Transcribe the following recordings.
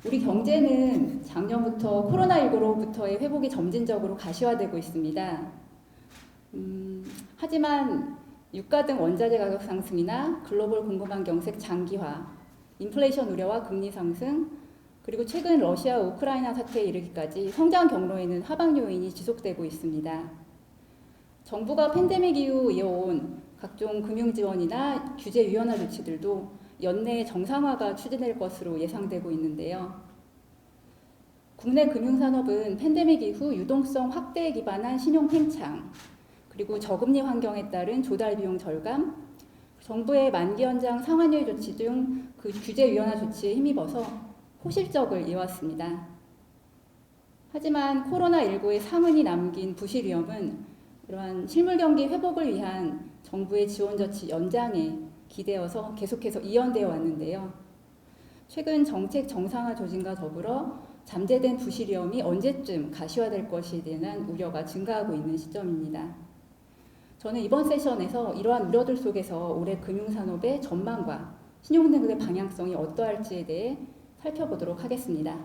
우리 경제는 작년부터 코로나19로부터의 회복이 점진적으로 가시화되고 있습니다. 하지만 유가 등 원자재 가격 상승이나 글로벌 공급망 경색 장기화, 인플레이션 우려와 금리 상승, 그리고 최근 러시아 우크라이나 사태에 이르기까지 성장 경로에는 하방 요인이 지속되고 있습니다. 정부가 팬데믹 이후 이어온 각종 금융 지원이나 규제 유연화 조치들도 연내 정상화가 추진될 것으로 예상되고 있는데요. 국내 금융산업은 팬데믹 이후 유동성 확대에 기반한 신용 팽창, 그리고 저금리 환경에 따른 조달 비용 절감, 정부의 만기 연장 상환율 조치 등 그 규제 유연화 조치에 힘입어서 호실적을 이어왔습니다. 하지만 코로나19의 상흔이 남긴 부실 위험은 이러한 실물 경기 회복을 위한 정부의 지원 조치 연장에 기대어서 계속해서 이연되어 왔는데요. 최근 정책 정상화 조짐과 더불어 잠재된 부실 위험이 언제쯤 가시화될 것에 대한 우려가 증가하고 있는 시점입니다. 저는 이번 세션에서 이러한 우려들 속에서 올해 금융산업의 전망과 신용등급의 방향성이 어떠할지에 대해 살펴보도록 하겠습니다.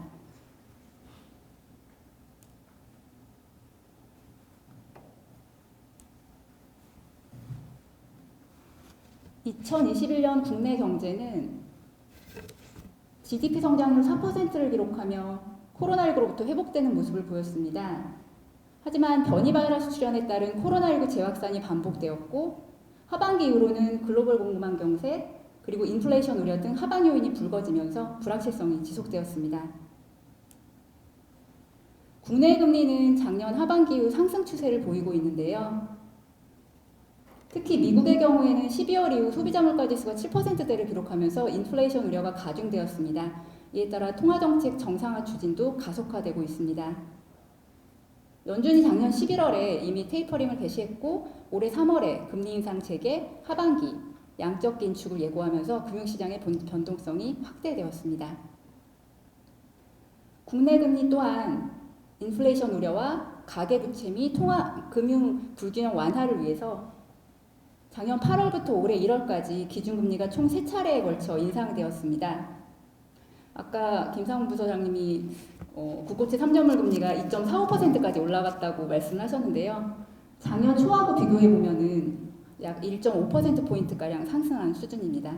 2021년 국내 경제는 GDP 성장률 4%를 기록하며 코로나19로부터 회복되는 모습을 보였습니다. 하지만 변이 바이러스 출현에 따른 코로나19 재확산이 반복되었고 하반기 이후로는 글로벌 공급망 경색, 그리고 인플레이션 우려 등 하방 요인이 불거지면서 불확실성이 지속되었습니다. 국내 금리는 작년 하반기 이후 상승 추세를 보이고 있는데요. 특히 미국의 경우에는 12월 이후 소비자 물가 지수가 7%대를 기록하면서 인플레이션 우려가 가중되었습니다. 이에 따라 통화정책 정상화 추진도 가속화되고 있습니다. 연준이 작년 11월에 이미 테이퍼링을 개시했고 올해 3월에 금리 인상 체계 하반기 양적 긴축을 예고하면서 금융시장의 변동성이 확대되었습니다. 국내 금리 또한 인플레이션 우려와 가계부채 및 금융 불균형 완화를 위해서 작년 8월부터 올해 1월까지 기준금리가 총 3차례에 걸쳐 인상되었습니다. 아까 김상훈 부서장님이 국고채 3년물 금리가 2.45%까지 올라갔다고 말씀하셨는데요. 작년 초하고 비교해보면은 약 1.5%포인트가량 상승한 수준입니다.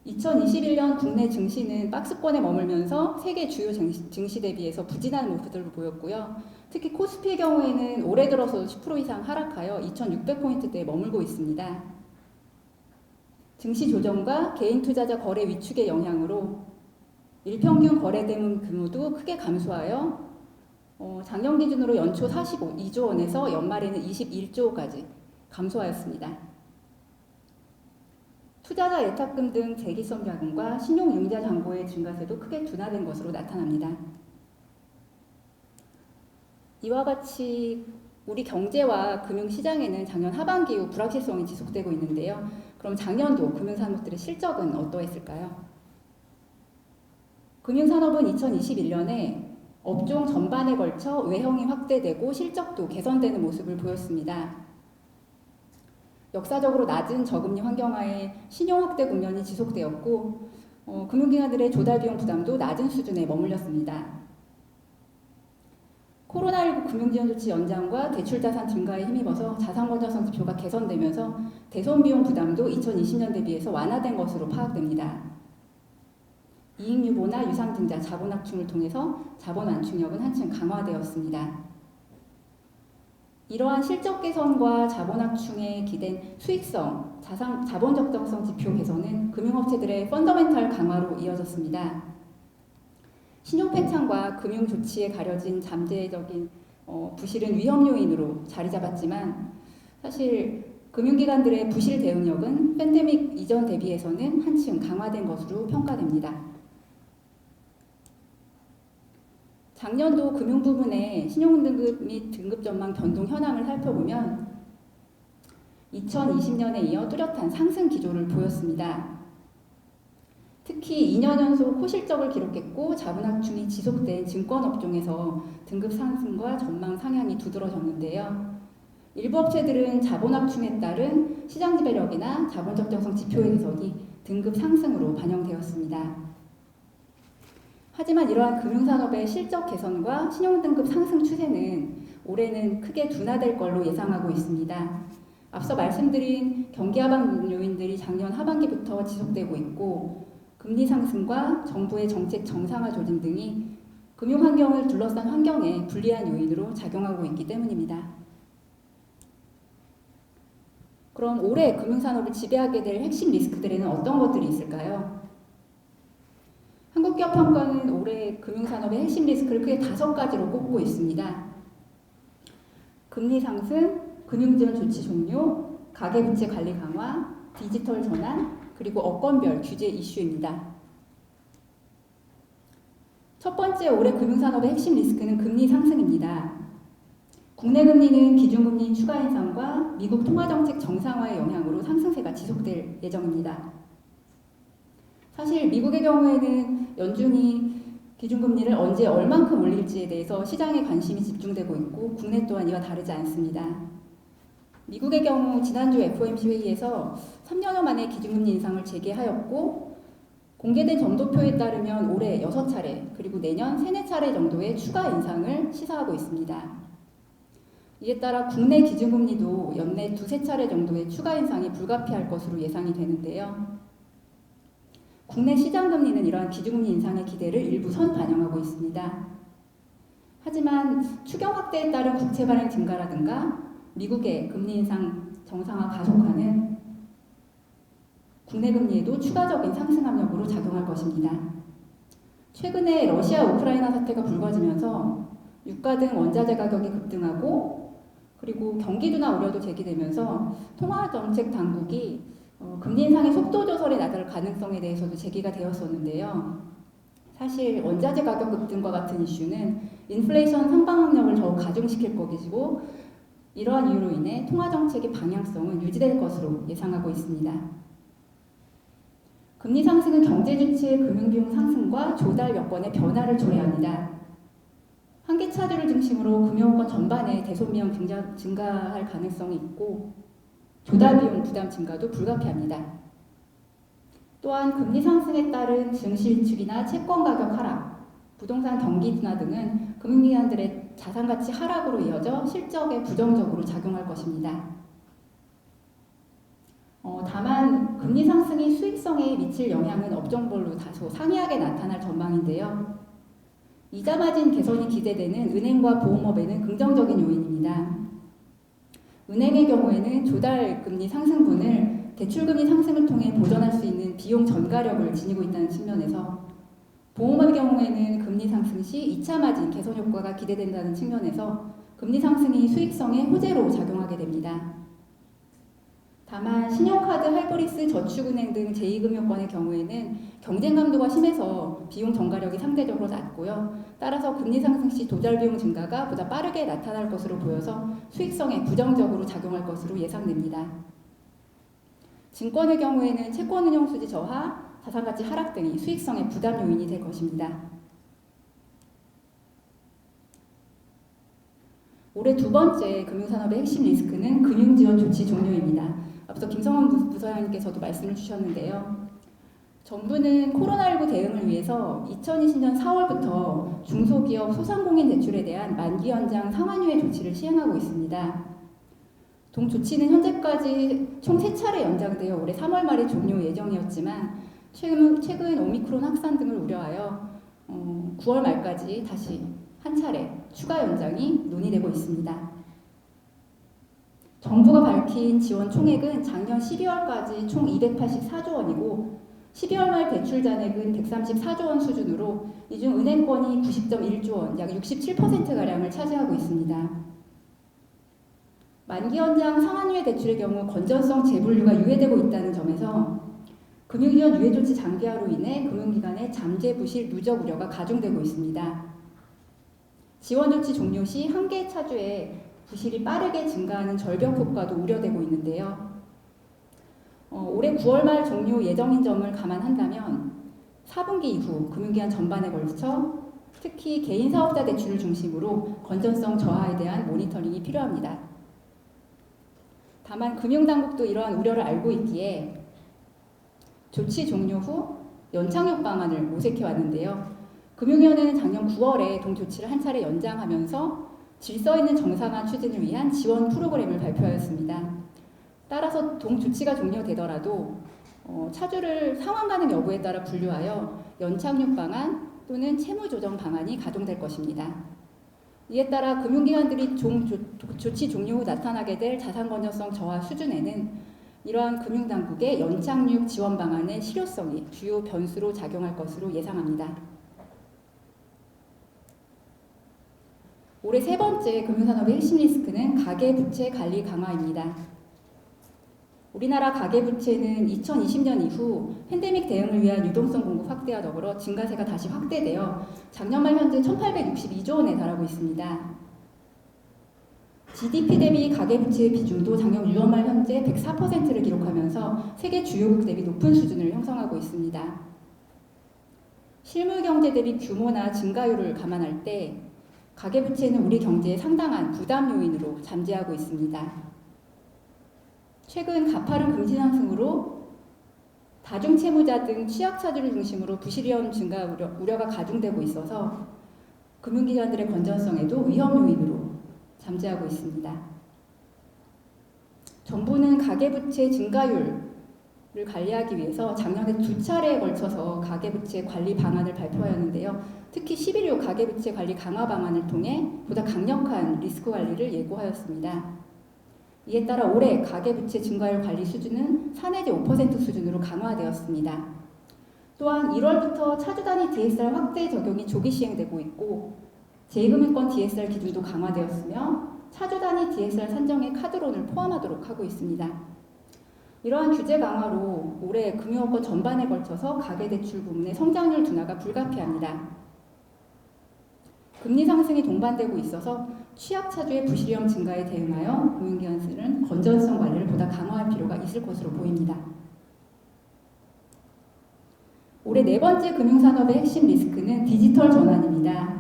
2021년 국내 증시는 박스권에 머물면서 세계 주요 증시 대비해서 부진한 모습들을 보였고요. 특히 코스피의 경우에는 올해 들어서 10% 이상 하락하여 2600포인트대에 머물고 있습니다. 증시 조정과 개인 투자자 거래 위축의 영향으로 일평균 거래대금 규모도 크게 감소하여 작년 기준으로 연초 42조 원에서 연말에는 21조까지 감소하였습니다. 투자자 예탁금 등 재기성 자금과 신용융자 잔고의 증가세도 크게 둔화된 것으로 나타납니다. 이와 같이 우리 경제와 금융시장에는 작년 하반기 이후 불확실성이 지속되고 있는데요. 그럼 작년도 금융산업들의 실적은 어떠했을까요? 금융산업은 2021년에 업종 전반에 걸쳐 외형이 확대되고 실적도 개선되는 모습을 보였습니다. 역사적으로 낮은 저금리 환경하에 신용 확대 국면이 지속되었고 금융기관들의 조달 비용 부담도 낮은 수준에 머물렀습니다. 코로나19 금융지원 조치 연장과 대출자산 증가에 힘입어서 자산 건전성 지표가 개선되면서 대손 비용 부담도 2020년 대비해서 완화된 것으로 파악됩니다. 이익 유보나 유상 증자, 자본 확충을 통해서 자본 완충력은 한층 강화되었습니다. 이러한 실적 개선과 자본 확충에 기댄 수익성, 자본 적정성 지표 개선은 금융업체들의 펀더멘탈 강화로 이어졌습니다. 신용 팽창과 금융 조치에 가려진 잠재적인 부실은 위험 요인으로 자리 잡았지만 사실 금융기관들의 부실 대응력은 팬데믹 이전 대비해서는 한층 강화된 것으로 평가됩니다. 작년도 금융 부문의 신용등급 및 등급 전망 변동 현황을 살펴보면 2020년에 이어 뚜렷한 상승 기조를 보였습니다. 특히 2년 연속 호실적을 기록했고 자본 확충이 지속된 증권업종에서 등급 상승과 전망 상향이 두드러졌는데요. 일부 업체들은 자본 확충에 따른 시장 지배력이나 자본 적정성 지표의 개선이 등급 상승으로 반영되었습니다. 하지만 이러한 금융산업의 실적 개선과 신용등급 상승 추세는 올해는 크게 둔화될 걸로 예상하고 있습니다. 앞서 말씀드린 경기 하방 요인들이 작년 하반기부터 지속되고 있고 금리 상승과 정부의 정책 정상화 조짐 등이 금융 환경을 둘러싼 환경에 불리한 요인으로 작용하고 있기 때문입니다. 그럼 올해 금융산업을 지배하게 될 핵심 리스크들에는 어떤 것들이 있을까요? 한국기업평가는 올해 금융산업의 핵심 리스크를 크게 5가지로 꼽고 있습니다. 금리 상승, 금융지원 조치 종료, 가계부채 관리 강화, 디지털 전환, 그리고 업권별 규제 이슈입니다. 첫 번째 올해 금융산업의 핵심 리스크는 금리 상승입니다. 국내 금리는 기준금리 추가 인상과 미국 통화정책 정상화의 영향으로 상승세가 지속될 예정입니다. 사실 미국의 경우에는 연준이 기준금리를 언제 얼만큼 올릴지에 대해서 시장의 관심이 집중되고 있고 국내 또한 이와 다르지 않습니다. 미국의 경우 지난주 FOMC 회의에서 3년여 만에 기준금리 인상을 재개하였고 공개된 점도표에 따르면 올해 6차례 그리고 내년 3, 4차례 정도의 추가 인상을 시사하고 있습니다. 이에 따라 국내 기준금리도 연내 2, 3차례 정도의 추가 인상이 불가피할 것으로 예상이 되는데요. 국내 시장금리는 이러한 기준금리 인상의 기대를 일부 선반영하고 있습니다. 하지만 추경 확대에 따른 국채 발행 증가라든가 미국의 금리 인상 정상화 가속화는 국내 금리에도 추가적인 상승 압력으로 작용할 것입니다. 최근에 러시아 우크라이나 사태가 불거지면서 유가 등 원자재 가격이 급등하고 그리고 경기 둔화 우려도 제기되면서 통화정책 당국이 금리 인상의 속도 조절에 나설 가능성에 대해서도 제기가 되었었는데요. 사실 원자재 가격 급등과 같은 이슈는 인플레이션 상방 압력을 더욱 가중시킬 것이고 이러한 이유로 인해 통화정책의 방향성은 유지될 것으로 예상하고 있습니다. 금리 상승은 경제 주체의 금융비용 상승과 조달 여건의 변화를 초래합니다. 한계 차주를 중심으로 금융권 전반에 대손비용 증가할 가능성이 있고 조달 비용 부담 증가도 불가피합니다. 또한 금리 상승에 따른 증시 위축이나 채권 가격 하락, 부동산 경기 둔화 등은 금융기관들의 자산 가치 하락으로 이어져 실적에 부정적으로 작용할 것입니다. 다만 금리 상승이 수익성에 미칠 영향은 업종별로 다소 상이하게 나타날 전망인데요. 이자 마진 개선이 기대되는 은행과 보험업에는 긍정적인 요인입니다. 은행의 경우에는 조달 금리 상승분을 대출금리 상승을 통해 보전할 수 있는 비용 전가력을 지니고 있다는 측면에서 보험업의 경우에는 금리 상승 시 2차 마진 개선 효과가 기대된다는 측면에서 금리 상승이 수익성에 호재로 작용하게 됩니다. 다만 신용카드, 할부리스, 저축은행 등 제2금융권의 경우에는 경쟁 강도가 심해서 비용 전가력이 상대적으로 낮고요. 따라서 금리 상승 시 조달 비용 증가가 보다 빠르게 나타날 것으로 보여서 수익성에 부정적으로 작용할 것으로 예상됩니다. 증권의 경우에는 채권운용 수지 저하, 자산가치 하락 등이 수익성의 부담 요인이 될 것입니다. 올해 두 번째 금융산업의 핵심 리스크는 금융지원 조치 종료입니다. 앞서 김성원 부서장님께서도 말씀을 주셨는데요. 정부는 코로나19 대응을 위해서 2020년 4월부터 중소기업 소상공인 대출에 대한 만기 연장 상환유예 조치를 시행하고 있습니다. 동 조치는 현재까지 총 3차례 연장되어 올해 3월 말에 종료 예정이었지만 최근 오미크론 확산 등을 우려하여 9월 말까지 다시 한 차례 추가 연장이 논의되고 있습니다. 정부가 밝힌 지원 총액은 작년 12월까지 총 284조 원이고 12월 말 대출 잔액은 134조 원 수준으로 이 중 은행권이 90.1조 원, 약 67%가량을 차지하고 있습니다. 만기 연장 상환유예 대출의 경우 건전성 재분류가 유예되고 있다는 점에서 금융지원 유예 조치 장기화로 인해 금융기관의 잠재 부실 누적 우려가 가중되고 있습니다. 지원 조치 종료 시 한계 차주의 부실이 빠르게 증가하는 절벽 효과도 우려되고 있는데요. 올해 9월 말 종료 예정인 점을 감안한다면 4분기 이후 금융기관 전반에 걸쳐 특히 개인 사업자 대출을 중심으로 건전성 저하에 대한 모니터링이 필요합니다. 다만 금융당국도 이러한 우려를 알고 있기에 조치 종료 후 연착륙 방안을 모색해 왔는데요. 금융위원회는 작년 9월에 동 조치를 한 차례 연장하면서 질서 있는 정상화 추진을 위한 지원 프로그램을 발표하였습니다. 따라서 동 조치가 종료되더라도 차주를 상환 가능 여부에 따라 분류하여 연착륙 방안 또는 채무 조정 방안이 가동될 것입니다. 이에 따라 금융기관들이 조치 종료 후 나타나게 될 자산 건전성 저하 수준에는 이러한 금융당국의 연착륙 지원 방안의 실효성이 주요 변수로 작용할 것으로 예상합니다. 올해 세 번째 금융산업의 핵심 리스크는 가계부채 관리 강화입니다. 우리나라 가계부채는 2020년 이후 팬데믹 대응을 위한 유동성 공급 확대와 더불어 증가세가 다시 확대되어 작년 말 현재 1862조 원에 달하고 있습니다. GDP 대비 가계부채의 비중도 작년 6월 말 현재 104%를 기록하면서 세계 주요국 대비 높은 수준을 형성하고 있습니다. 실물경제 대비 규모나 증가율을 감안할 때 가계부채는 우리 경제의 상당한 부담 요인으로 잠재하고 있습니다. 최근 가파른 금리 상승으로 다중채무자 등 취약차주를 중심으로 부실위험 증가 우려가 가중되고 있어서 금융기관들의 건전성에도 위험 요인으로 잠재하고 있습니다. 정부는 가계부채 증가율을 관리하기 위해서 작년에 2차례에 걸쳐서 가계부채 관리 방안을 발표하였는데요. 특히 11호 가계부채 관리 강화 방안을 통해 보다 강력한 리스크 관리를 예고하였습니다. 이에 따라 올해 가계부채 증가율 관리 수준은 4 내지 5% 수준으로 강화되었습니다. 또한 1월부터 차주 단위 DSR 확대 적용이 조기 시행되고 있고 제2금융권 DSR 기준도 강화되었으며 차주 단위 DSR 산정에 카드론을 포함하도록 하고 있습니다. 이러한 규제 강화로 올해 금융업권 전반에 걸쳐서 가계대출 부문의 성장률 둔화가 불가피합니다. 금리 상승이 동반되고 있어서 취약차주의 부실위험 증가에 대응하여 금융기관들은 건전성 관리를 보다 강화할 필요가 있을 것으로 보입니다. 올해 네 번째 금융산업의 핵심 리스크는 디지털 전환입니다.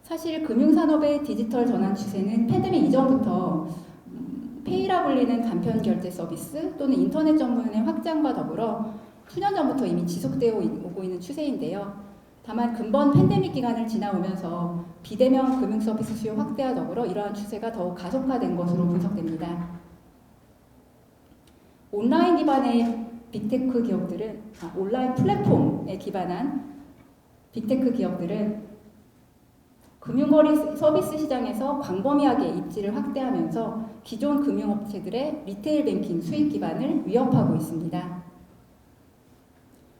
사실 금융산업의 디지털 전환 추세는 팬데믹 이전부터 페이라 불리는 간편 결제 서비스 또는 인터넷 전문의 확장과 더불어 수년 전부터 이미 지속되어 오고 있는 추세인데요. 다만 근본 팬데믹 기간을 지나오면서 비대면 금융 서비스 수요 확대와 더불어 이러한 추세가 더욱 가속화된 것으로 분석됩니다. 온라인 기반의 빅테크 기업들은 온라인 플랫폼에 기반한 빅테크 기업들은 금융거래 서비스 시장에서 광범위하게 입지를 확대하면서 기존 금융업체들의 리테일 뱅킹 수익 기반을 위협하고 있습니다.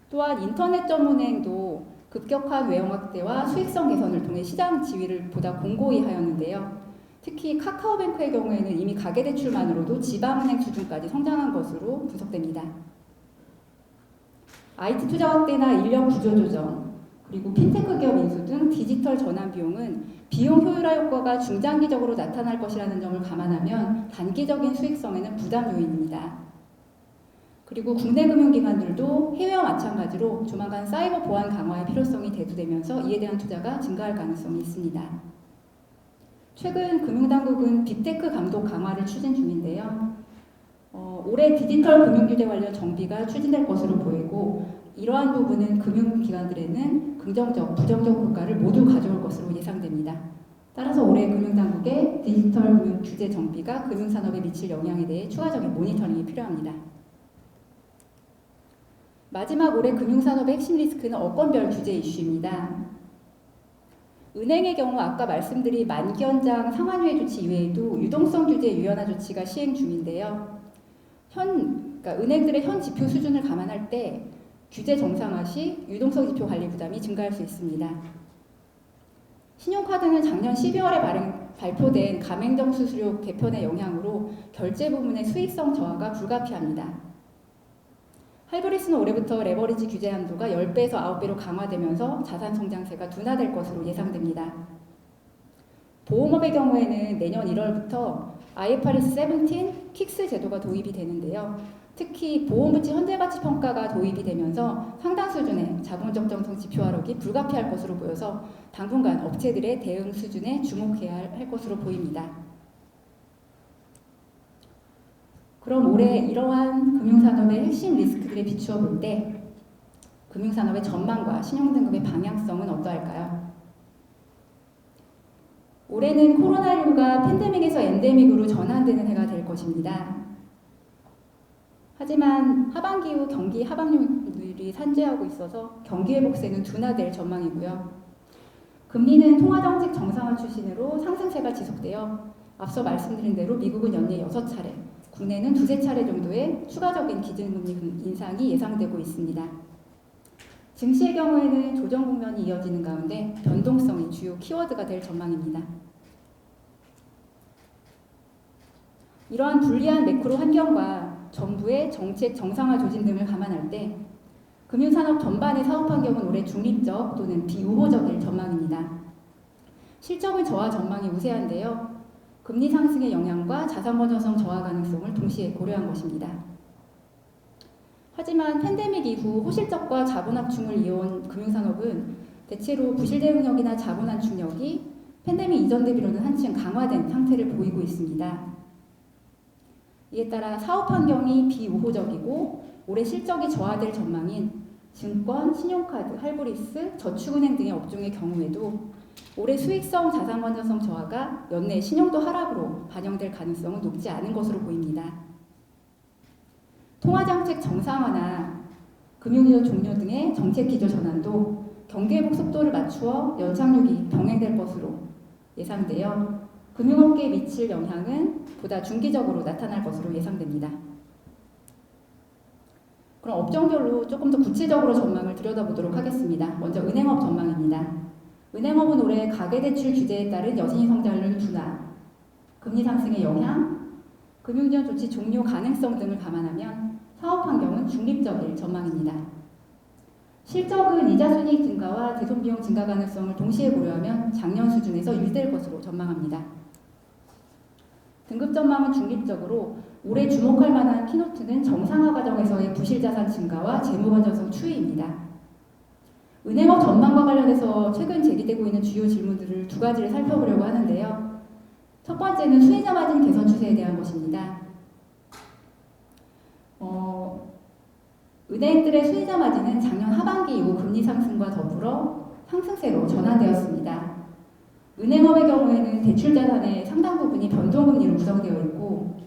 또한 인터넷 전문은행도 급격한 외형 확대와 수익성 개선을 통해 시장 지위를 보다 공고히 하였는데요. 특히 카카오뱅크의 경우에는 이미 가계대출만으로도 지방은행 수준까지 성장한 것으로 분석됩니다. IT 투자 확대나 인력 구조 조정, 그리고 핀테크 기업 인수 등 디지털 전환 비용은 비용 효율화 효과가 중장기적으로 나타날 것이라는 점을 감안하면 단기적인 수익성에는 부담 요인입니다. 그리고 국내 금융기관들도 해외와 마찬가지로 조만간 사이버 보안 강화의 필요성이 대두되면서 이에 대한 투자가 증가할 가능성이 있습니다. 최근 금융당국은 빅테크 감독 강화를 추진 중인데요. 올해 디지털 금융규제 관련 정비가 추진될 것으로 보이고 이러한 부분은 금융기관들에는 긍정적, 부정적 효과를 모두 가져올 것으로 예상됩니다. 따라서 올해 금융당국의 디지털 금융규제 정비가 금융산업에 미칠 영향에 대해 추가적인 모니터링이 필요합니다. 마지막 올해 금융산업의 핵심 리스크는 업권별 규제 이슈입니다. 은행의 경우 아까 말씀드린 만기 연장 상환유예 조치 이외에도 유동성 규제 유연화 조치가 시행 중인데요. 그러니까 은행들의 현 지표 수준을 감안할 때 규제 정상화 시 유동성 지표 관리 부담이 증가할 수 있습니다. 신용카드는 작년 12월에 발표된 가맹점 수수료 개편의 영향으로 결제 부문의 수익성 저하가 불가피합니다. 하이브리스는 올해부터 레버리지 규제 한도가 10배에서 9배로 강화되면서 자산 성장세가 둔화될 것으로 예상됩니다. 보험업의 경우에는 내년 1월부터 IFRS 17 킥스 제도가 도입이 되는데요. 특히 보험부채 현재가치 평가가 도입이 되면서 상당 수준의 자본 적정성 지표 하락이 불가피할 것으로 보여서 당분간 업체들의 대응 수준에 주목해야 할 것으로 보입니다. 그럼 올해 이러한 금융산업의 핵심 리스크들에 비추어 볼 때 금융산업의 전망과 신용등급의 방향성은 어떠할까요? 올해는 코로나19가 팬데믹에서 엔데믹으로 전환되는 해가 될 것입니다. 하지만 하반기 후 경기 하방률이 산재하고 있어서 경기 회복세는 둔화될 전망이고요. 금리는 통화정책 정상화 추진으로 상승세가 지속되어 앞서 말씀드린 대로 미국은 연내 6차례, 국내는 2~3차례 정도의 추가적인 기준금리 인상이 예상되고 있습니다. 증시의 경우에는 조정 국면이 이어지는 가운데 변동성이 주요 키워드가 될 전망입니다. 이러한 불리한 매크로 환경과 정부의 정책 정상화 조짐 등을 감안할 때 금융산업 전반의 사업 환경은 올해 중립적 또는 비우호적일 전망입니다. 실적은 저하 전망이 우세한데요. 금리 상승의 영향과 자산 건전성 저하 가능성을 동시에 고려한 것입니다. 하지만 팬데믹 이후 호실적과 자본 압축을 이어온 금융산업은 대체로 부실 대응력이나 자본 압축력이 팬데믹 이전 대비로는 한층 강화된 상태를 보이고 있습니다. 이에 따라 사업 환경이 비우호적이고 올해 실적이 저하될 전망인 증권, 신용카드, 할부리스, 저축은행 등의 업종의 경우에도 올해 수익성, 자산 건전성 저하가 연내 신용도 하락으로 반영될 가능성은 높지 않은 것으로 보입니다. 통화정책 정상화나 금융기조 종료 등의 정책 기조 전환도 경기 회복 속도를 맞추어 연착륙이 병행될 것으로 예상되어 금융업계에 미칠 영향은 보다 중기적으로 나타날 것으로 예상됩니다. 그럼 업종별로 조금 더 구체적으로 전망을 들여다보도록 하겠습니다. 먼저 은행업 전망입니다. 은행업은 올해 가계대출 규제에 따른 여신이 성장률 둔화, 금리 상승의 영향, 금융지원 조치 종료 가능성 등을 감안하면 사업 환경은 중립적일 전망입니다. 실적은 이자 순이익 증가와 대손 비용 증가 가능성을 동시에 고려하면 작년 수준에서 유지될 것으로 전망합니다. 등급 전망은 중립적으로 올해 주목할 만한 키노트는 정상화 과정에서의 부실 자산 증가와 재무 건전성 추이입니다. 은행업 전망과 관련해서 최근 제기되고 있는 주요 질문들을 2가지를 살펴보려고 하는데요. 첫 번째는 수혜자 마진 개선 추세에 대한 것입니다. 은행들의 수혜자 마진은 작년 하반기 이후 금리 상승과 더불어 상승세로 전환되었습니다. 은행업의 경우에는 대출 자산의 상당 부분이 변동금리로 구성되어 있고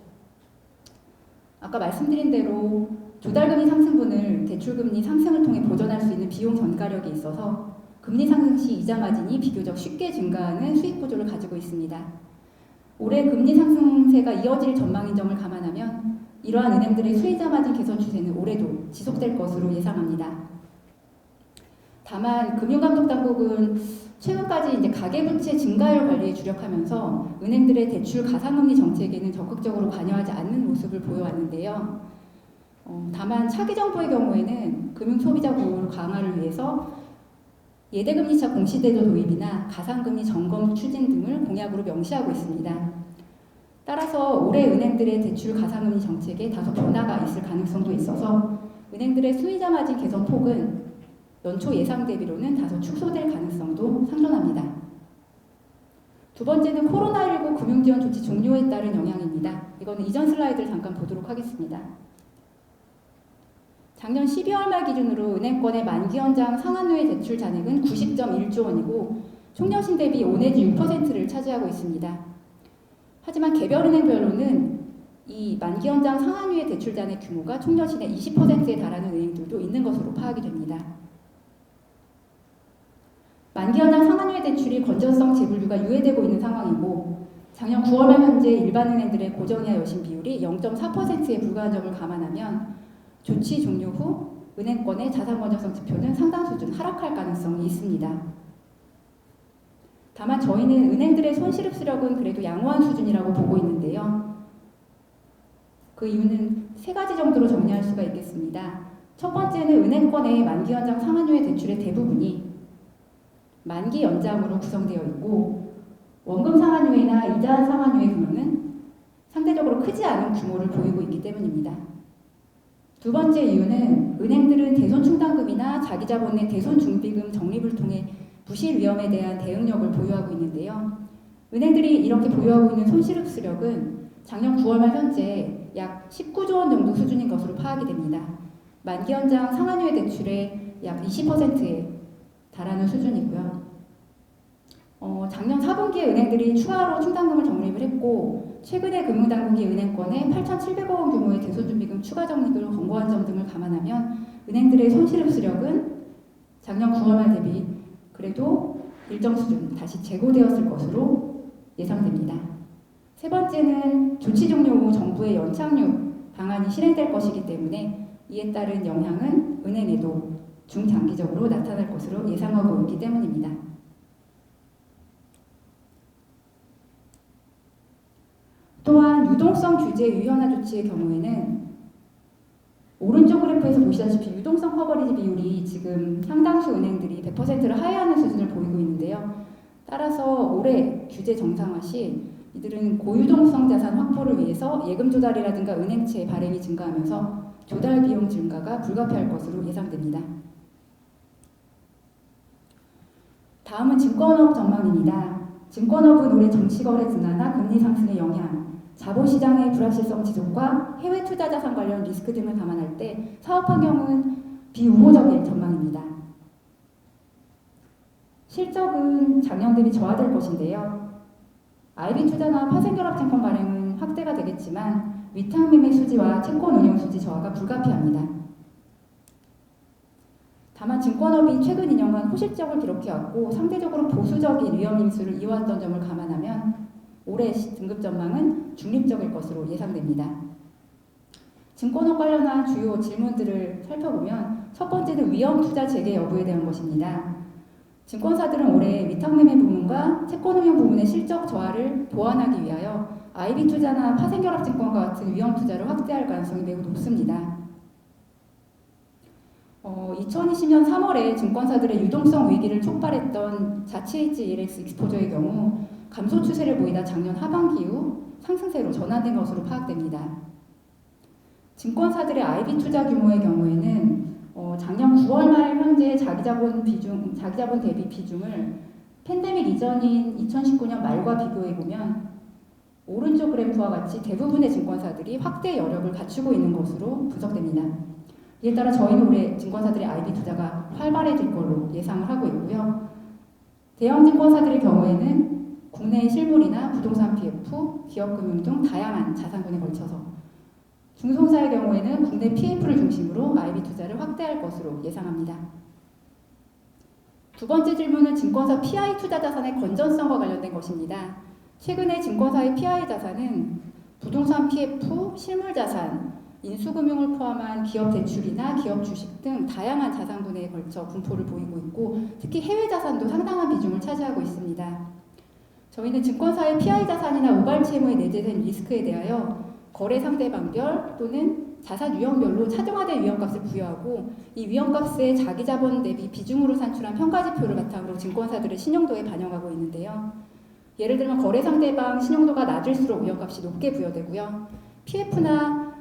아까 말씀드린 대로 조달금리 상승분을 대출금리 상승을 통해 보전할 수 있는 비용 전가력이 있어서 금리 상승 시 이자 마진이 비교적 쉽게 증가하는 수익 구조를 가지고 있습니다. 올해 금리 상승세가 이어질 전망인 점을 감안하면 이러한 은행들의 수혜자 마진 개선 추세는 올해도 지속될 것으로 예상합니다. 다만 금융감독당국은 최근까지 가계부채 증가율 관리에 주력하면서 은행들의 대출 가상금리 정책에는 적극적으로 관여하지 않는 모습을 보여왔는데요. 다만 차기 정부의 경우에는 금융소비자 보호 강화를 위해서 예대금리차 공시제도 도입이나 가상금리 점검 추진 등을 공약으로 명시하고 있습니다. 따라서 올해 은행들의 대출 가상금리 정책에 다소 변화가 있을 가능성도 있어서 은행들의 수혜자 마진 개선 폭은 연초 예상 대비로는 다소 축소될 가능성도 상존합니다. 두 번째는 코로나19 금융지원 조치 종료에 따른 영향입니다. 이거는 이전 슬라이드를 잠깐 보도록 하겠습니다. 작년 12월 말 기준으로 은행권의 만기 연장 상환후의 대출 잔액은 90.1조 원이고 총년신 대비 5 내지 6%를 차지하고 있습니다. 하지만 개별 은행별로는 이 만기 연장 상환후의 대출 잔액 규모가 총년신의 20%에 달하는 은행들도 있는 것으로 파악이 됩니다. 만기 연장 상환후의 대출이 건전성 재분류가 유예되고 있는 상황이고 작년 9월 말 현재 일반은행들의 고정이하 여신 비율이 0.4%에 불과한 점을 감안하면 조치 종료 후 은행권의 자산 건전성 지표는 상당 수준 하락할 가능성이 있습니다. 다만 저희는 은행들의 손실입 수력은 그래도 양호한 수준이라고 보고 있는데요. 그 이유는 3가지 정도로 정리할 수가 있겠습니다. 첫 번째는 은행권의 만기 연장 상환후의 대출의 대부분이 만기 연장으로 구성되어 있고 원금 상환후회나 이자 상환후회 규모는 상대적으로 크지 않은 규모를 보이고 있기 때문입니다. 두 번째 이유는 은행들은 대손 충당금이나 자기자본 내 대손 준비금 적립을 통해 부실 위험에 대한 대응력을 보유하고 있는데요. 은행들이 이렇게 보유하고 있는 손실입 수력은 작년 9월 말 현재 약 19조 원 정도 수준인 것으로 파악이 됩니다. 만기 연장 상환후회 대출의 약 20%에 달하는 수준이고요. 작년 4분기에 은행들이 추가로 충당금을 적립을 했고 최근에 금융당국이 은행권에 8,700억 원 규모의 대손준비금 추가 적립을 권고한 점 등을 감안하면 은행들의 손실 흡수력은 작년 9월 말 대비 그래도 일정 수준 다시 재고되었을 것으로 예상됩니다. 세 번째는 조치 종료 후 정부의 연착륙 방안이 실행될 것이기 때문에 이에 따른 영향은 은행에도 중장기적으로 나타날 것으로 예상하고 있기 때문입니다. 또한 유동성 규제 유연화 조치의 경우에는 오른쪽 그래프에서 보시다시피 유동성 커버리지 비율이 지금 상당수 은행들이 100%를 하회하는 수준을 보이고 있는데요. 따라서 올해 규제 정상화 시 이들은 고유동성 자산 확보를 위해서 예금 조달이라든가 은행채 발행이 증가하면서 조달 비용 증가가 불가피할 것으로 예상됩니다. 다음은 증권업 전망입니다. 증권업은 올해 정치거래 둔화나 금리 상승의 영향, 자본시장의 불확실성 지속과 해외 투자 자산 관련 리스크 등을 감안할 때 사업 환경은 비우호적인 전망입니다. 실적은 작년 대비 저하될 것인데요. IB 투자나 파생결합증권 발행은 확대가 되겠지만 위탁 매매 수지와 채권 운용 수지 저하가 불가피합니다. 다만 증권업이 최근 2년간 호실적을 기록해왔고 상대적으로 보수적인 위험 인수를 이어왔던 점을 감안하면 올해 등급 전망은 중립적일 것으로 예상됩니다. 증권업 관련한 주요 질문들을 살펴보면 첫 번째는 위험 투자 재개 여부에 대한 것입니다. 증권사들은 올해 위탁매매 부문과 채권운용 부문의 실적 저하를 보완하기 위하여 IB 투자나 파생결합증권과 같은 위험 투자를 확대할 가능성이 매우 높습니다. 2020년 3월에 증권사들의 유동성 위기를 촉발했던 자치 HLX 익스포저의 경우 감소 추세를 보이다 작년 하반기 이후 상승세로 전환된 것으로 파악됩니다. 증권사들의 IB 투자 규모의 경우에는 작년 9월 말 현재 자기자본 대비 비중을 팬데믹 이전인 2019년 말과 비교해 보면 오른쪽 그래프와 같이 대부분의 증권사들이 확대 여력을 갖추고 있는 것으로 분석됩니다. 이에 따라 저희는 올해 증권사들의 IB 투자가 활발해질 걸로 예상을 하고 있고요. 대형 증권사들의 경우에는 국내 실물이나 부동산 PF, 기업금융 등 다양한 자산군에 걸쳐서 중소사의 경우에는 국내 PF를 중심으로 IB 투자를 확대할 것으로 예상합니다. 두 번째 질문은 증권사 PI 투자 자산의 건전성과 관련된 것입니다. 최근에 증권사의 PI 자산은 부동산 PF, 실물 자산, 인수금융을 포함한 기업 대출이나 기업 주식 등 다양한 자산군에 걸쳐 분포를 보이고 있고 특히 해외 자산도 상당한 비중을 차지하고 있습니다. 저희는 증권사의 PI 자산이나 우발 채무에 내재된 리스크에 대하여 거래 상대방별 또는 자산 유형별로 차정화된 위험값을 부여하고 이 위험값의 자기 자본 대비 비중으로 산출한 평가지표를 바탕으로 증권사들의 신용도에 반영하고 있는데요. 예를 들면 거래 상대방 신용도가 낮을수록 위험값이 높게 부여되고요. PF나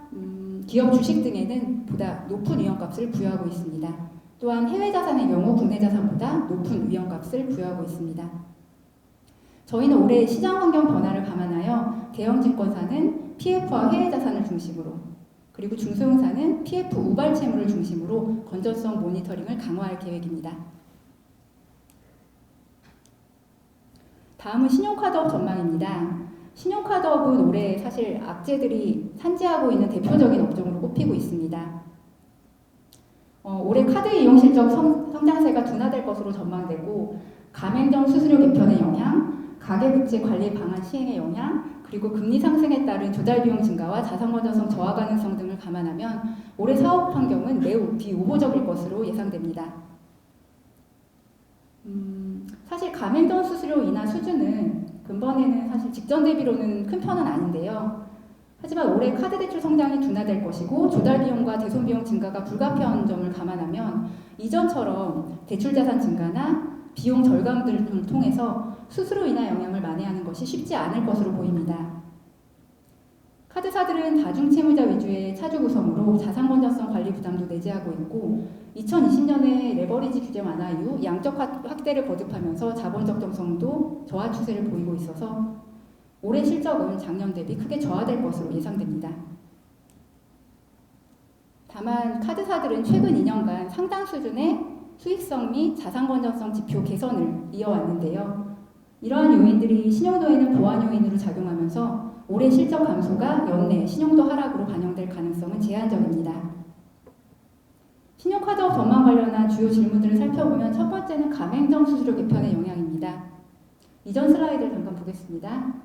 기업 주식 등에는 보다 높은 위험값을 부여하고 있습니다. 또한 해외 자산의 경우 국내 자산보다 높은 위험값을 부여하고 있습니다. 저희는 올해 시장 환경 변화를 감안하여 대형 증권사는 PF와 해외 자산을 중심으로 그리고 중소형사는 PF 우발 채무를 중심으로 건전성 모니터링을 강화할 계획입니다. 다음은 신용카드업 전망입니다. 신용카드업은 올해 사실 악재들이 산재하고 있는 대표적인 업종으로 꼽히고 있습니다. 올해 카드 이용 실적 성장세가 둔화될 것으로 전망되고 가맹점 수수료 개편의 영향, 가계부채 관리 방안 시행의 영향, 그리고 금리 상승에 따른 조달 비용 증가와 자산 건전성 저하 가능성 등을 감안하면 올해 사업 환경은 매우 비우호적일 것으로 예상됩니다. 사실 가맹점 수수료 인하 수준은 근본에는 사실 직전 대비로는 큰 편은 아닌데요. 하지만 올해 카드 대출 성장이 둔화될 것이고 조달 비용과 대손 비용 증가가 불가피한 점을 감안하면 이전처럼 대출 자산 증가나 비용 절감 등을 통해서 수수료 인하 영향을 만회하는 것이 쉽지 않을 것으로 보입니다. 카드사들은 다중채무자 위주의 차주 구성으로 자산 건전성 관리 부담도 내재하고 있고 2020년에 레버리지 규제 완화 이후 양적 확대를 거듭하면서 자본 적정성도 저하 추세를 보이고 있어서 올해 실적은 작년 대비 크게 저하될 것으로 예상됩니다. 다만 카드사들은 최근 2년간 상당 수준의 수익성 및 자산 건전성 지표 개선을 이어왔는데요. 이러한 요인들이 신용도에는 보완 요인으로 작용하면서 올해 실적 감소가 연내 신용도 하락으로 반영될 가능성은 제한적입니다. 신용카드업 전망 관련한 주요 질문들을 살펴보면 첫 번째는 가맹점 수수료 개편의 영향입니다. 이전 슬라이드를 잠깐 보겠습니다.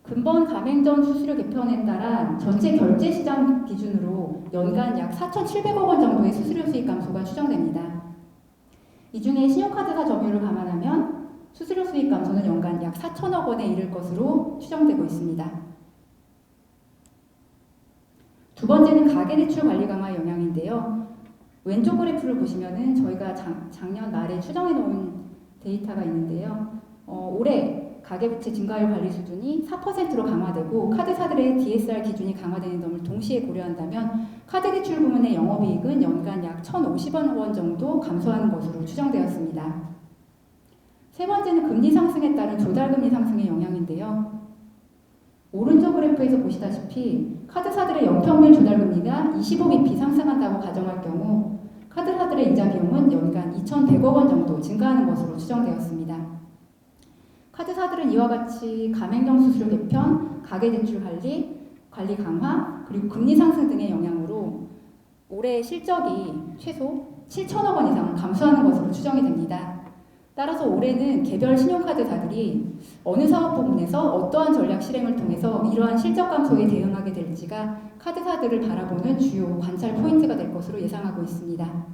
근본 가맹점 수수료 개편에 따라 전체 결제 시장 기준으로 연간 약 4,700억 원 정도의 수수료 수익 감소가 추정됩니다. 이 중에 신용카드사 점유율을 감안하면 수수료 수익 감소는 연간 약 4천억 원에 이를 것으로 추정되고 있습니다. 두 번째는 가계대출 관리 강화 영향인데요. 왼쪽 그래프를 보시면은 저희가 작년 말에 추정해 놓은 데이터가 있는데요. 올해 가계부채 증가율 관리 수준이 4%로 강화되고 카드사들의 DSR 기준이 강화되는 점을 동시에 고려한다면 카드대출 부문의 영업이익은 연간 약 1,050억 원 정도 감소하는 것으로 추정되었습니다. 세 번째는 금리 상승에 따른 조달금리 상승의 영향인데요. 오른쪽 그래프에서 보시다시피 카드사들의 연평균 조달금리가 25bp 상승한다고 가정할 경우 카드사들의 이자 비용은 연간 2,100억 원 정도 증가하는 것으로 추정되었습니다. 카드사들은 이와 같이 가맹점 수수료 개편, 가계대출 관리 강화, 그리고 금리 상승 등의 영향으로 올해 실적이 최소 7천억 원 이상 감소하는 것으로 추정이 됩니다. 따라서 올해는 개별 신용카드사들이 어느 사업 부문에서 어떠한 전략 실행을 통해서 이러한 실적 감소에 대응하게 될지가 카드사들을 바라보는 주요 관찰 포인트가 될 것으로 예상하고 있습니다.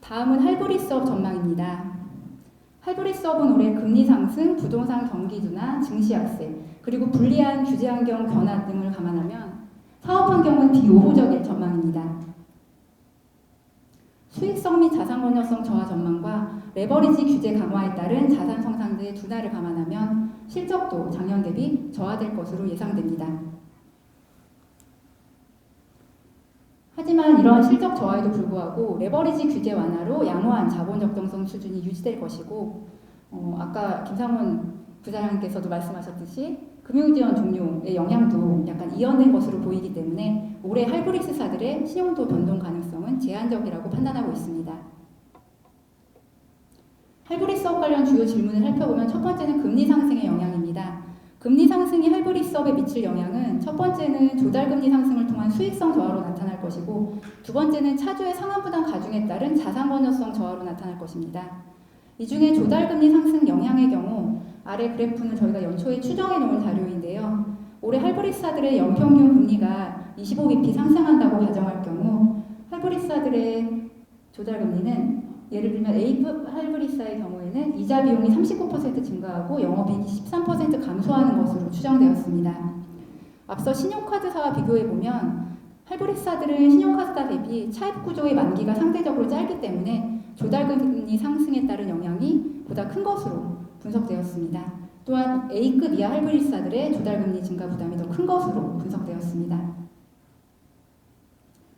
다음은 할부리 수업 전망입니다. 할부리 수업은 올해 금리 상승, 부동산 경기 둔화, 증시 약세, 그리고 불리한 규제 환경 변화 등을 감안하면 사업 환경은 비우호적일 전망입니다. 수익성 및 자산 건전성 저하 전망과 레버리지 규제 강화에 따른 자산 성장의 둔화를 감안하면 실적도 작년 대비 저하될 것으로 예상됩니다. 하지만 이러한 실적 저하에도 불구하고 레버리지 규제 완화로 양호한 자본 적정성 수준이 유지될 것이고 아까 김상훈 부사장님께서도 말씀하셨듯이 금융지원 종료의 영향도 약간 이연된 것으로 보이기 때문에 올해 할부리스사들의 신용도 변동 가능성은 제한적이라고 판단하고 있습니다. 할부리스업 관련 주요 질문을 살펴보면 첫 번째는 금리 상승의 영향입니다. 금리 상승이 할부리스업에 미칠 영향은 첫 번째는 조달금리 상승을 통한 수익성 저하로 나타날 것이고 두 번째는 차주의 상환부담 가중에 따른 자산 건전성 저하로 나타날 것입니다. 이 중에 조달금리 상승 영향의 경우 아래 그래프는 저희가 연초에 추정해 놓은 자료인데요. 올해 할부리스사들의 연평균 금리가 25bp 상승한다고 가정할 경우 할부리스사들의 조달금리는 예를 들면 A급 할부리스사의 경우에는 이자 비용이 39% 증가하고 영업이익이 13% 감소하는 것으로 추정되었습니다. 앞서 신용카드사와 비교해보면 할부리스사들은 신용카드사 대비 차입 구조의 만기가 상대적으로 짧기 때문에 조달금리 상승에 따른 영향이 보다 큰 것으로 분석되었습니다. 또한 A급 이하 할부리스사들의 조달금리 증가 부담이 더 큰 것으로 분석되었습니다.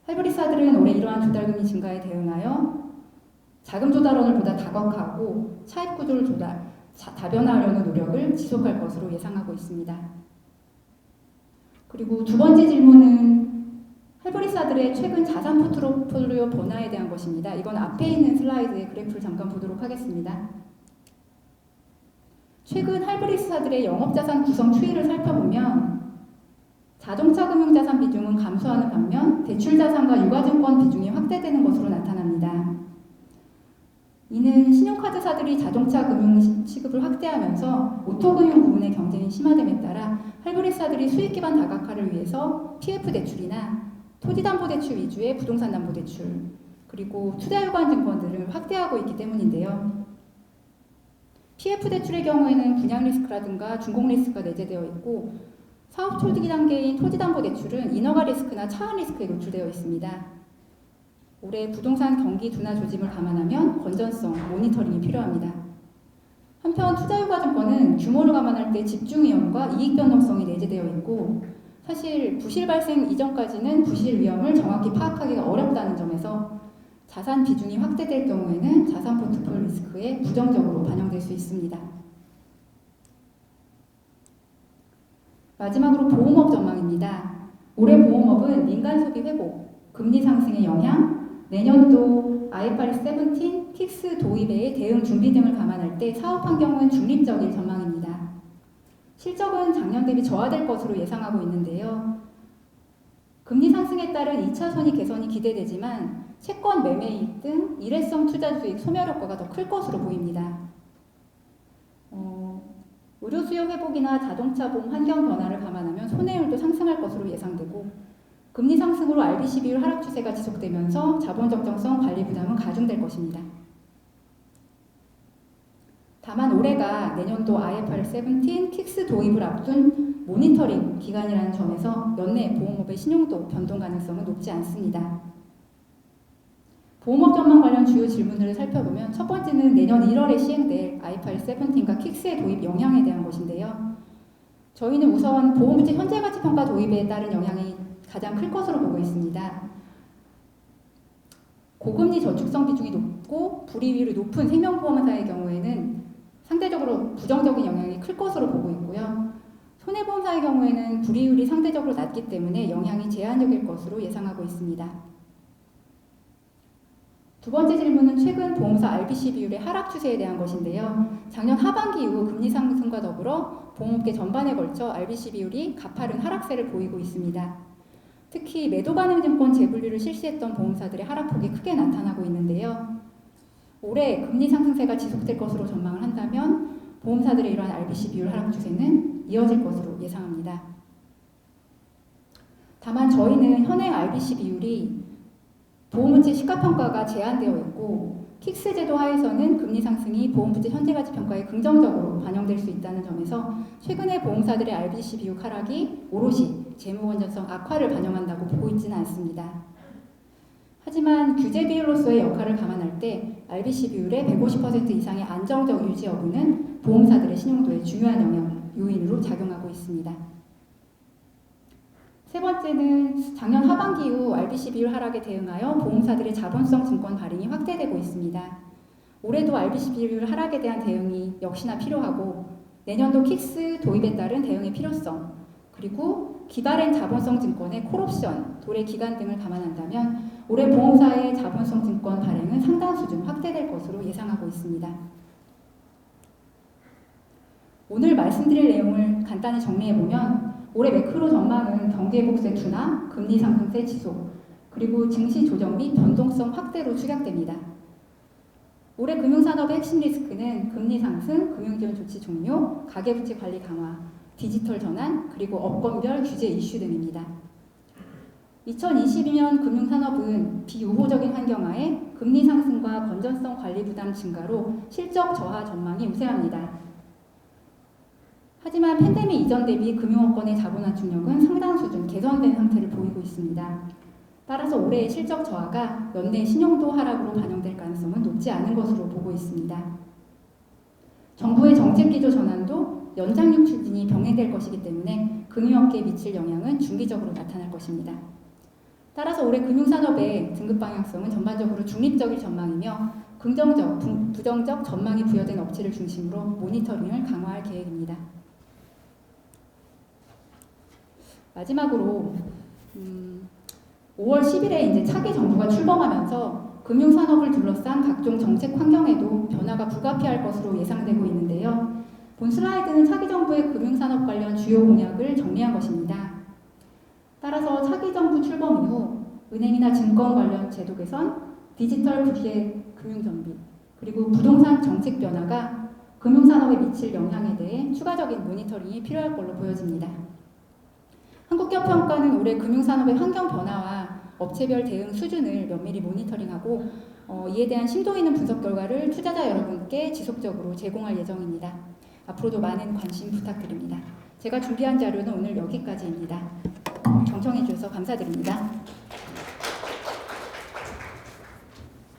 할부리스사들은 올해 이러한 조달금리 증가에 대응하여 자금 조달원을 보다 다각화하고 차입 구조를 다변화하려는 노력을 지속할 것으로 예상하고 있습니다. 그리고 두 번째 질문은 할부리스사들의 최근 자산 포트폴리오 변화에 대한 것입니다. 이건 앞에 있는 슬라이드의 그래프를 잠깐 보도록 하겠습니다. 최근 할부리스사들의 영업자산 구성 추이를 살펴보면 자동차 금융자산 비중은 감소하는 반면 대출자산과 유가증권 비중이 확대되는 것으로 나타납니다. 이는 신용카드사들이 자동차 금융 취급을 확대하면서 오토금융 부분의 경쟁이 심화됨에 따라 할부리스사들이 수익기반 다각화를 위해서 PF대출이나 토지담보대출 위주의 부동산담보대출 그리고 투자유관증권들을 확대하고 있기 때문인데요. PF대출의 경우에는 분양 리스크라든가 준공 리스크가 내재되어 있고 사업 초기 단계인 토지담보대출은 인허가 리스크나 차환 리스크에 노출되어 있습니다. 올해 부동산 경기 둔화 조짐을 감안하면 건전성, 모니터링이 필요합니다. 한편 투자유가증권은 규모를 감안할 때 집중위험과 이익 변동성이 내재되어 있고 사실 부실 발생 이전까지는 부실 위험을 정확히 파악하기가 어렵다는 점에서 자산 비중이 확대될 경우에는 자산 포트폴리오 리스크에 부정적으로 반영될 수 있습니다. 마지막으로 보험업 전망입니다. 올해 보험업은 민간 민간 소비 회복, 금리 상승의 영향, 내년도 IFRS 17, 킥스 도입의 대응 준비 등을 감안할 때 사업 환경은 중립적일 전망입니다. 실적은 작년 대비 저하될 것으로 예상하고 있는데요. 금리 상승에 따른 2차손익 개선이 기대되지만 채권 매매이익 등 일회성 투자 수익 소멸 효과가 더 클 것으로 보입니다. 의료 수요 회복이나 자동차 보험 환경 변화를 감안하면 손해율도 상승할 것으로 예상되고 금리 상승으로 RBC 비율 하락 추세가 지속되면서 자본 적정성 관리 부담은 가중될 것입니다. 다만 올해가 내년도 IFRS 17 킥스 도입을 앞둔 모니터링 기간이라는 점에서 연내 보험업의 신용도 변동 가능성은 높지 않습니다. 보험업 전망 관련 주요 질문을 살펴보면 첫 번째는 내년 1월에 시행될 IFRS 17과 킥스의 도입 영향에 대한 것인데요. 저희는 우선 보험부채 현재가치평가 도입에 따른 영향이 가장 클 것으로 보고 있습니다. 고금리 저축성 비중이 높고 불이익률이 높은 생명보험사의 경우에는 상대적으로 부정적인 영향이 클 것으로 보고 있고요. 손해보험사의 경우에는 불이익률이 상대적으로 낮기 때문에 영향이 제한적일 것으로 예상하고 있습니다. 두 번째 질문은 최근 보험사 RBC 비율의 하락 추세에 대한 것인데요. 작년 하반기 이후 금리 상승과 더불어 보험업계 전반에 걸쳐 RBC 비율이 가파른 하락세를 보이고 있습니다. 특히 매도 가능 증권 재분류를 실시했던 보험사들의 하락폭이 크게 나타나고 있는데요. 올해 금리 상승세가 지속될 것으로 전망을 한다면 보험사들의 이러한 RBC 비율 하락 추세는 이어질 것으로 예상합니다. 다만 저희는 현행 RBC 비율이 보험부채 시가평가가 제한되어 있고 킥스 제도 하에서는 금리 상승이 보험부채 현재가치평가에 긍정적으로 반영될 수 있다는 점에서 최근의 보험사들의 RBC 비율 하락이 오롯이 재무 건전성 악화를 반영한다고 보고 있지는 않습니다. 하지만 규제 비율로서의 역할을 감안할 때 RBC 비율의 150% 이상의 안정적 유지 여부는 보험사들의 신용도에 중요한 요인으로 작용하고 있습니다. 세 번째는 작년 하반기 이후 RBC 비율 하락에 대응하여 보험사들의 자본성 증권 발행이 확대되고 있습니다. 올해도 RBC 비율 하락에 대한 대응이 역시나 필요하고 내년도 킥스 도입에 따른 대응의 필요성 그리고 기발행 자본성 증권의 콜옵션, 도래 기간 등을 감안한다면 올해 보험사의 자본성 증권 발행은 상당 수준 확대될 것으로 예상하고 있습니다. 오늘 말씀드릴 내용을 간단히 정리해보면 올해 매크로 전망은 경기회복세 둔화, 금리 상승세 지속, 그리고 증시 조정 및 변동성 확대로 추격됩니다. 올해 금융산업의 핵심 리스크는 금리 상승, 금융지원 조치 종료, 가계부채 관리 강화, 디지털 전환, 그리고 업권별 규제 이슈 등입니다. 2022년 금융산업은 비우호적인 환경하에 금리 상승과 건전성 관리 부담 증가로 실적 저하 전망이 우세합니다. 하지만 팬데믹 이전 대비 금융업권의 자본 압축력은 상당 수준 개선된 상태를 보이고 있습니다. 따라서 올해의 실적 저하가 연내 신용도 하락으로 반영될 가능성은 높지 않은 것으로 보고 있습니다. 정부의 정책기조 전환도 연장육 추진이 병행될 것이기 때문에 금융업계에 미칠 영향은 중기적으로 나타날 것입니다. 따라서 올해 금융산업의 등급 방향성은 전반적으로 중립적일 전망이며 긍정적, 부정적 전망이 부여된 업체를 중심으로 모니터링을 강화할 계획입니다. 마지막으로 5월 10일에 이제 차기 정부가 출범하면서 금융산업을 둘러싼 각종 정책 환경에도 변화가 불가피할 것으로 예상되고 있는데요. 본 슬라이드는 차기 정부의 금융산업 관련 주요 공약을 정리한 것입니다. 따라서 차기 정부 출범 이후 은행이나 증권 관련 제도 개선, 디지털 부채 금융 정비, 그리고 부동산 정책 변화가 금융산업에 미칠 영향에 대해 추가적인 모니터링이 필요할 걸로 보여집니다. 한국경영평가는 올해 금융산업의 환경 변화와 업체별 대응 수준을 면밀히 모니터링하고 이에 대한 심도 있는 분석 결과를 투자자 여러분께 지속적으로 제공할 예정입니다. 앞으로도 많은 관심 부탁드립니다. 제가 준비한 자료는 오늘 여기까지입니다. 경청해 주셔서 감사드립니다.